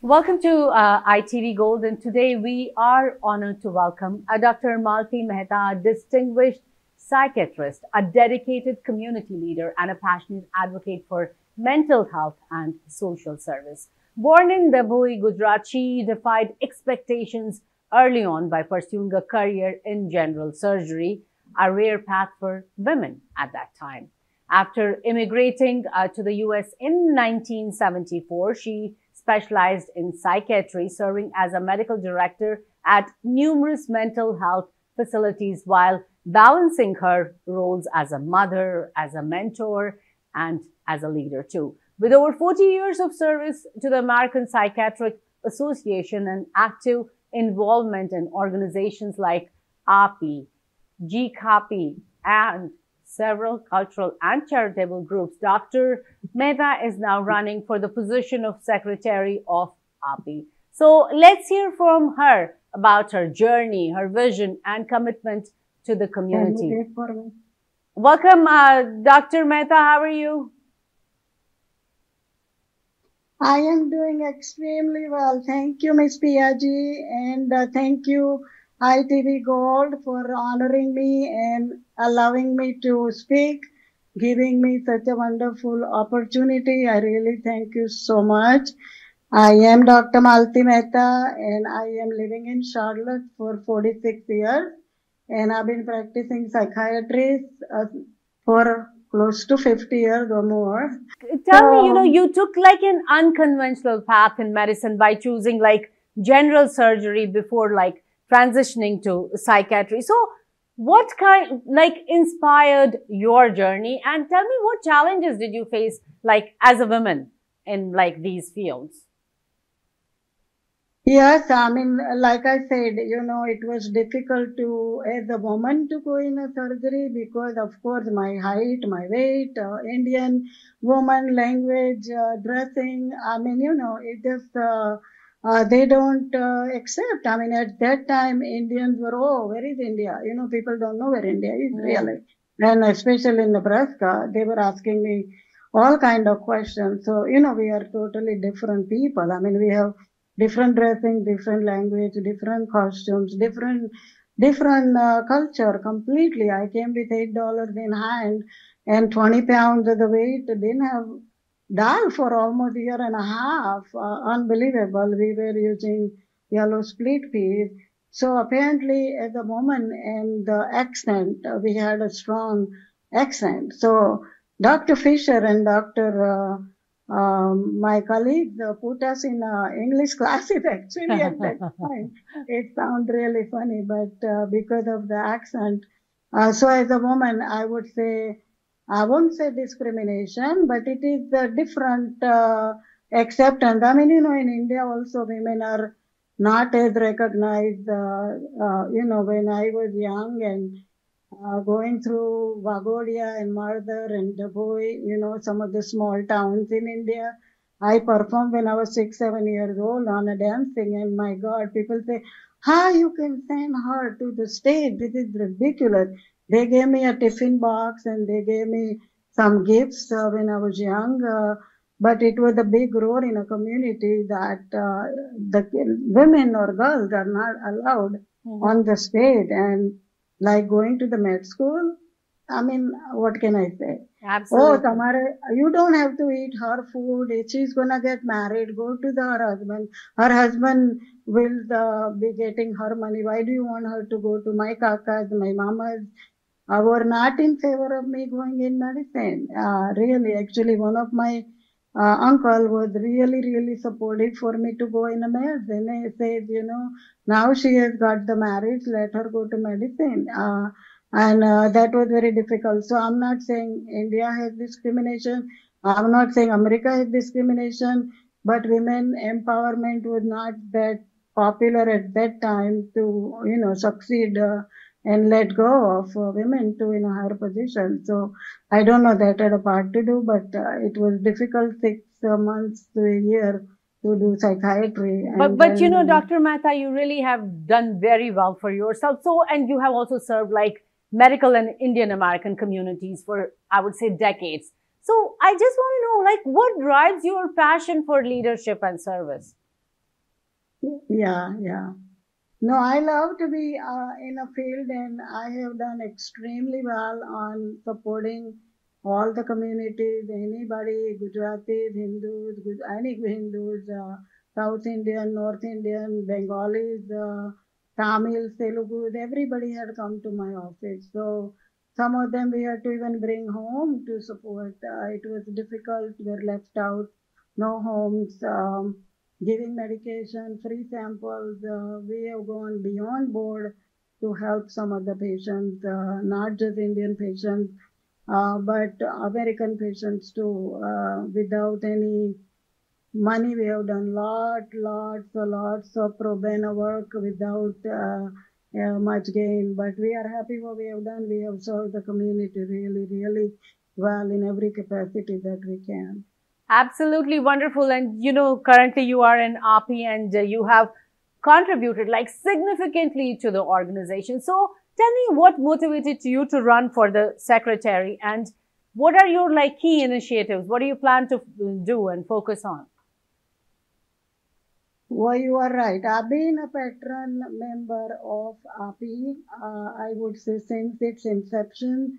Welcome to ITV Gold, and today we are honored to welcome Dr. Malti Mehta, a distinguished psychiatrist, a dedicated community leader, and a passionate advocate for mental health and social service. Born in Dabhoi, Gujarat, she defied expectations early on by pursuing a career in general surgery, a rare path for women at that time. After immigrating to the US in 1974, she specialized in psychiatry, serving as a medical director at numerous mental health facilities while balancing her roles as a mother, as a mentor, and as a leader too. With over 40 years of service to the American Psychiatric Association and active involvement in organizations like API, GCAPI, and several cultural and charitable groups, Dr. Mehta is now running for the position of Secretary of API. So let's hear from her about her journey, her vision, and commitment to the community. Welcome, Dr. Mehta. How are you? I am doing extremely well. Thank you, Ms. Piaji, and thank you, ITV Gold, for honoring me and allowing me to speak, giving me such a wonderful opportunity. I really thank you so much. I am Dr. Malti Mehta, and I am living in Charlotte for 46 years, and I've been practicing psychiatry for close to 50 years or more. Tell me, you took like an unconventional path in medicine by choosing like general surgery before like transitioning to psychiatry. So what inspired your journey, and tell me what challenges did you face like as a woman in like these fields? Yes, I mean, like I said, it was difficult as a woman to go in a surgery because, of course, my height, my weight, Indian woman language, dressing. I mean, it just, they don't accept. I mean, at that time, Indians were, oh, where is India? People don't know where India is really. And especially in Nebraska, they were asking me all kind of questions. So, we are totally different people. I mean, we have different dressing, different language, different costumes, different culture completely. I came with $8 in hand and 20 pounds of the weight. Didn't have dal for almost a year and a half. Unbelievable. We were using yellow split peas. So apparently at the moment and the accent, we had a strong accent. So Dr. Fisher and Dr. My colleagues put us in English classes actually at that time. It sounds really funny, but because of the accent. So as a woman, I would say, I won't say discrimination, but it is a different acceptance. I mean, in India also women are not as recognized. When I was young and going through Vagodia and Mardar and Dabhoi, some of the small towns in India. I performed when I was 6, 7 years old on a dancing, and my God, people say, how you can send her to the stage? This is ridiculous. They gave me a tiffin box and they gave me some gifts when I was young. But it was a big roar in a community that the women or girls are not allowed on the stage. And like going to the med school, I mean, what can I say? Absolutely. Oh, you don't have to eat her food. If she's gonna get married, go to her husband. Her husband will be getting her money. Why do you want her to go to my kakas, my mamas? Were not in favor of me going in medicine. Really, actually, one of my uncle was really, really supportive for me to go in a medicine. He said, now she has got the marriage, let her go to medicine. And that was very difficult. So I'm not saying India has discrimination. I'm not saying America has discrimination, but women empowerment was not that popular at that time to, succeed and let go of women to in a higher position. So I don't know that had a part to do, but it was difficult 6 months to a year to do psychiatry. But Dr. Mehta, you really have done very well for yourself. So, and you have also served like medical and Indian American communities for, I would say, decades. So I just want to know, like, what drives your passion for leadership and service? Yeah, yeah. No, I love to be in a field, and I have done extremely well on supporting all the communities, anybody, Gujaratis, Hindus, any Hindus, South Indian, North Indian, Bengalis, Tamils, Telugus, everybody had come to my office. So some of them we had to even bring home to support. It was difficult, we were left out, no homes. Giving medication, free samples. We have gone beyond board to help some of the patients, not just Indian patients, but American patients too. Without any money, we have done lots of pro bono work without much gain. But we are happy what we have done. We have served the community really well in every capacity that we can. Absolutely wonderful. And currently you are in RP and you have contributed like significantly to the organization. So tell me what motivated you to run for the secretary and what are your like key initiatives? What do you plan to do and focus on? Well, you are right. I've been a patron member of API, I would say, since its inception.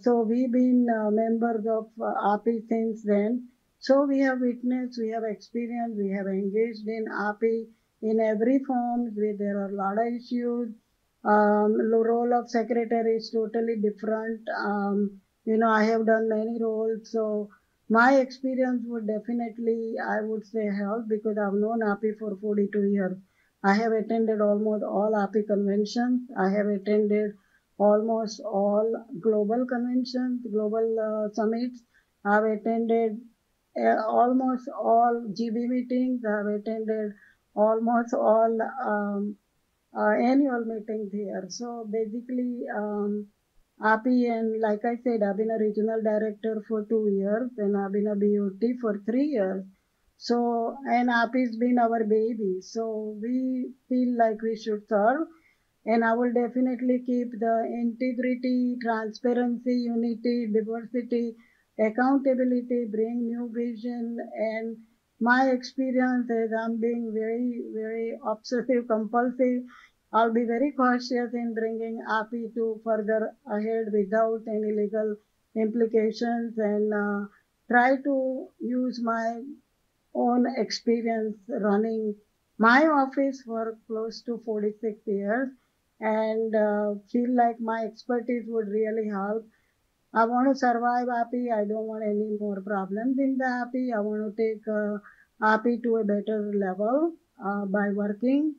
So we've been members of API since then. So we have witnessed, we have experienced, we have engaged in API in every form. There are a lot of issues. The role of secretary is totally different. I have done many roles. So my experience would definitely, I would say, help because I've known API for 42 years. I have attended almost all API conventions. I have attended almost all global conventions, global summits. I've attended almost all GB meetings. I've attended almost all annual meetings here. So basically, API, and like I said, I've been a regional director for 2 years and I've been a BOT for 3 years. So, and API's been our baby. So we feel like we should serve. And I will definitely keep the integrity, transparency, unity, diversity, accountability, bring new vision. And my experience is I'm being very obsessive, compulsive. I'll be very cautious in bringing API to further ahead without any legal implications and try to use my own experience running my office for close to 46 years and feel like my expertise would really help. I want to survive happy. I don't want any more problems in the happy. I want to take happy to a better level by working.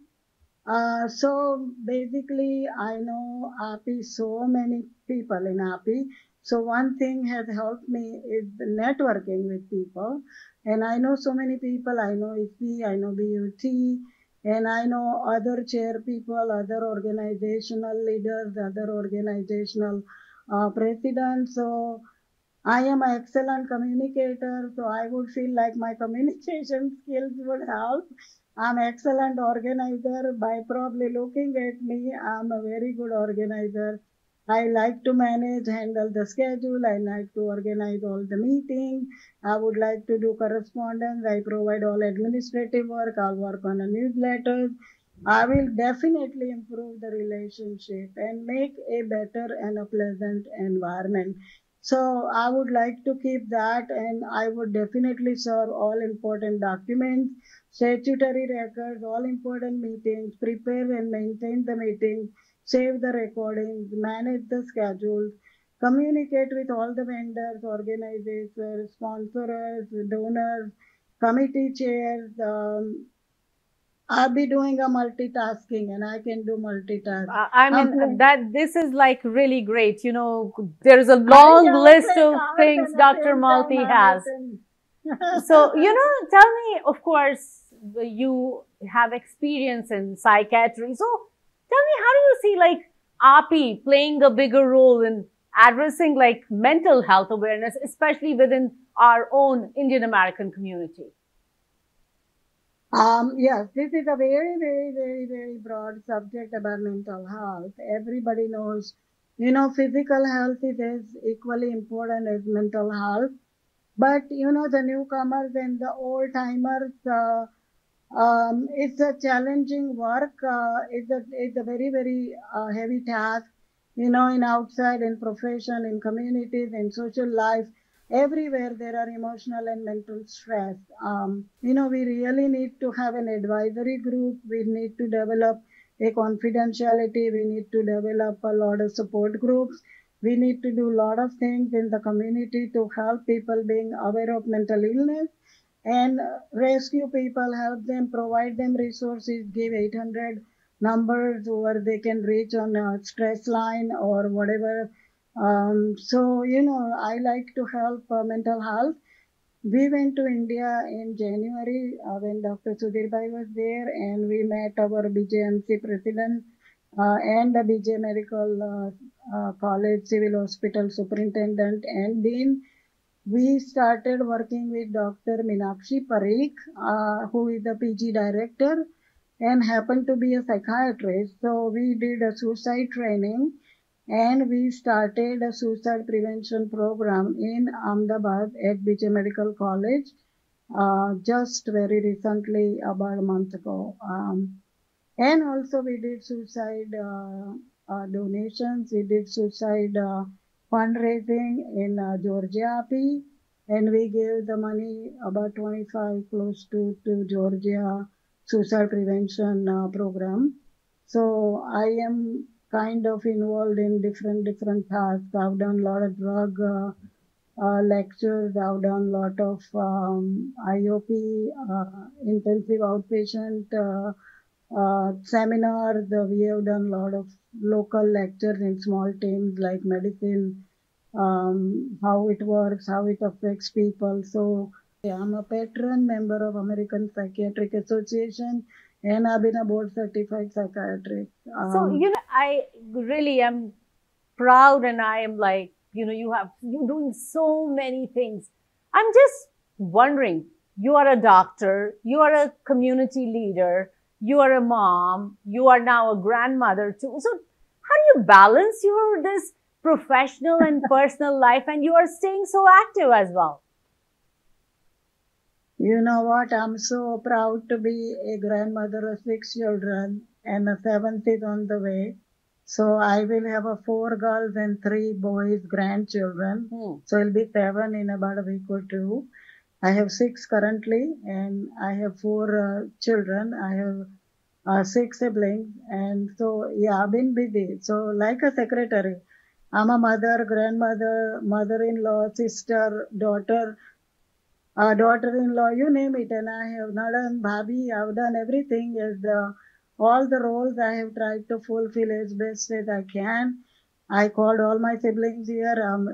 So basically, I know API, so many people in API. So one thing has helped me is the networking with people. And I know so many people. I know ISI, I know BUT, and I know other chair people, other organizational leaders, other organizational presidents. So I am an excellent communicator, so I would feel like my communication skills would help. I'm an excellent organizer. By probably looking at me, I'm a very good organizer. I like to manage, handle the schedule. I like to organize all the meetings. I would like to do correspondence. I provide all administrative work. I'll work on a newsletter. I will definitely improve the relationship and make a better and a pleasant environment. So I would like to keep that and I would definitely serve all important documents, statutory records, all important meetings, prepare and maintain the meetings, save the recordings, manage the schedules, communicate with all the vendors, organizers, sponsors, donors, committee chairs. I'll be doing a multitasking and I can do multitask. I I'm mean, playing. that this is like really great. There is a I long can list play of cards things and at the Dr. same time Malti I'm has. written. So, tell me, of course, you have experience in psychiatry. So, tell me, how do you see like RP playing a bigger role in addressing like mental health awareness, especially within our own Indian American community? Yes, this is a very broad subject about mental health. Everybody knows, physical health is as equally important as mental health. But, the newcomers and the old timers, It's a challenging work. It's a very, very heavy task. You know, in outside, in profession, in communities, in social life, everywhere there are emotional and mental stress. You know, we really need to have an advisory group. We need to develop a confidentiality. We need to develop a lot of support groups. We need to do a lot of things in the community to help people being aware of mental illness and rescue people, help them, provide them resources, give 800 numbers where they can reach on a stress line or whatever. So, you know, I like to help mental health. We went to India in January when Dr. Sudhir Bhai was there, and we met our BJMC president and the BJ Medical College Civil Hospital Superintendent and Dean. We started working with Dr. Meenakshi Parikh, who is the PG director and happened to be a psychiatrist. So we did a suicide training and we started a suicide prevention program in Ahmedabad at BJ Medical College just very recently, about a month ago. And also we did suicide donations, we did suicide fundraising in Georgia AP, and we gave the money about 25 close to Georgia suicide prevention program. So I am kind of involved in different tasks. I've done a lot of drug lectures. I've done a lot of IOP, intensive outpatient seminars. We have done a lot of local lectures in small teams like medicine, how it works, how it affects people. So yeah, I'm a patron member of American Psychiatric Association and I've been a board certified psychiatrist. So, I really am proud and I am like, you're doing so many things. I'm just wondering, you are a doctor, you are a community leader, you are a mom, you are now a grandmother too. So how do you balance your this professional and personal life and you are staying so active as well? You know what? I'm so proud to be a grandmother of 6 children and a seventh is on the way. So I will have a 4 girls and 3 boys grandchildren. So it'll be 7 in about a week or two. I have 6 currently and I have 4 children. I have 6 siblings. And so, yeah, I've been busy. So like a secretary, I'm a mother, grandmother, mother-in-law, sister, daughter-in-law, you name it. And I have Nadan, Bhabi, I've done everything as all the roles I have tried to fulfill as best as I can. I called all my siblings here. I'm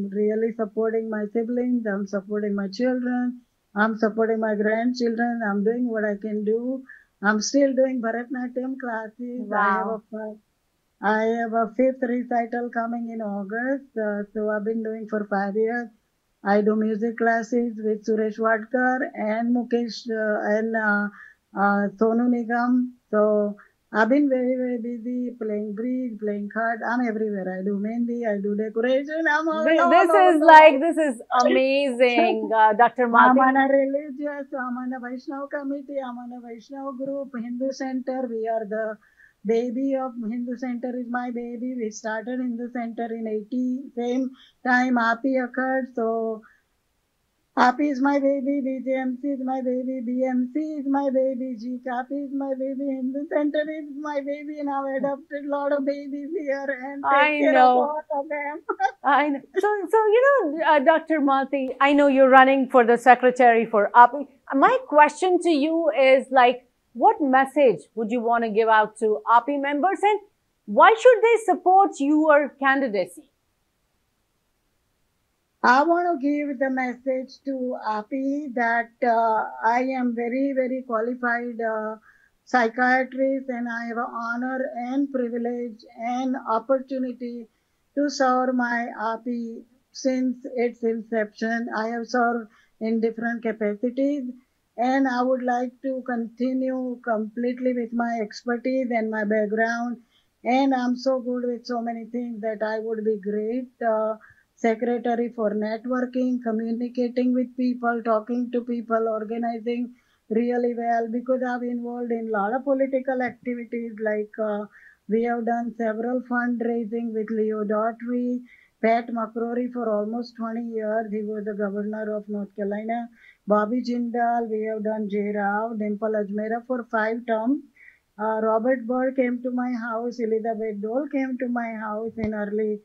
really supporting my siblings. I'm supporting my children. I'm supporting my grandchildren. I'm doing what I can do. I'm still doing Bharatanatyam classes. Wow. I have a fifth recital coming in August. So I've been doing for 5 years. I do music classes with Suresh Wadkar and Mukesh and Sonu Nigam. So I've been very, very busy playing bridge, playing cards. I'm everywhere. I do mehndi, I do decoration. I'm all This is amazing, Dr. I'm Malti. on a religious, I'm on a Vaishnav committee, I'm on a Vaishnav group, Hindu Center. We are the baby of Hindu Center is my baby. We started Hindu Center in 80, same time API occurred. So API is my baby, BJMC is my baby, BMC is my baby, GCAPI is my baby, Hindu Center is my baby, and I've adopted a lot of babies here and take care of all of them. I know. So, Dr. Malti, I know you're running for the secretary for API. My question to you is like, what message would you want to give out to API members and why should they support your candidacy? I want to give the message to API that I am very, very qualified psychiatrist and I have an honor and privilege and opportunity to serve my API since its inception. I have served in different capacities and I would like to continue completely with my expertise and my background. And I'm so good with so many things that I would be great. Secretary for networking, communicating with people, talking to people, organizing really well because I've involved in a lot of political activities like we have done several fundraising with Leo Daughtry, Pat McCrory for almost 20 years. He was the governor of North Carolina. Bobby Jindal, we have done J. Rao, Dimple Ajmera for 5 terms. Robert Byrd came to my house. Elizabeth Dole came to my house in early,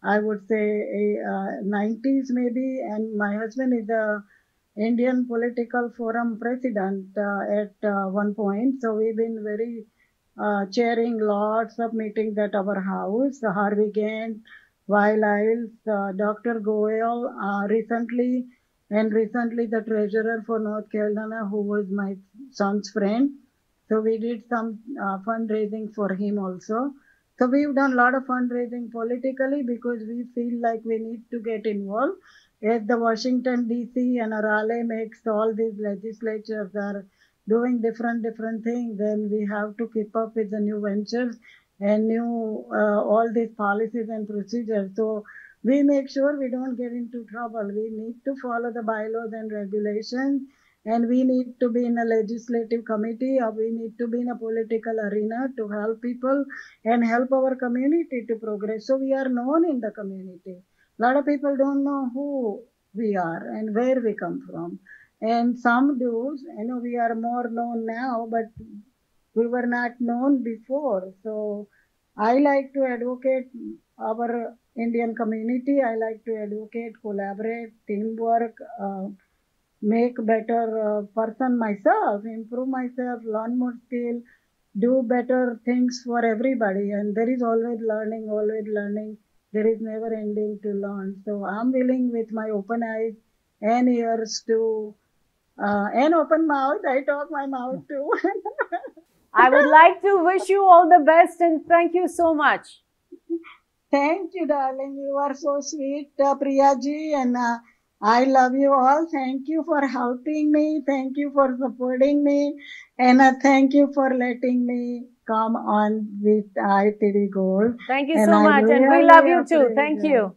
I would say, 90s maybe. And my husband is a Indian Political Forum president at one point. So we've been very chairing lots of meetings at our house. Harvey Gantt, Weil Isles, Dr. Goel recently the treasurer for North Carolina, who was my son's friend. So we did some fundraising for him also. So we've done a lot of fundraising politically because we feel like we need to get involved. As the Washington DC and Raleigh makes all these legislatures are doing different things, then we have to keep up with the new ventures and new all these policies and procedures. So we make sure we don't get into trouble. We need to follow the bylaws and regulations, and we need to be in a legislative committee or we need to be in a political arena to help people and help our community to progress. So we are known in the community. A lot of people don't know who we are and where we come from. And some do. We are more known now, but we were not known before. So I like to advocate our Indian community. I like to advocate, collaborate, teamwork, make better person myself, improve myself, learn more skill, do better things for everybody. And there is always learning, always learning. There is never ending to learn. So I'm willing with my open eyes and ears to, and open mouth. I talk my mouth too. I would like to wish you all the best and thank you so much. Thank you, darling. You are so sweet, Priya ji, and I love you all. Thank you for helping me. Thank you for supporting me, and thank you for letting me come on with ITV Gold. Thank you And so I much, and we really love you too. appreciate Thank it. you.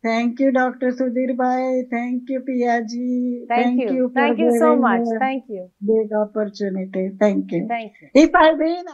Thank you, Dr. Sudhir Bhai. Thank you, Priya ji. Thank you. For Thank you so giving much. me a Thank you. big opportunity. Thank you. Thank you. If I win.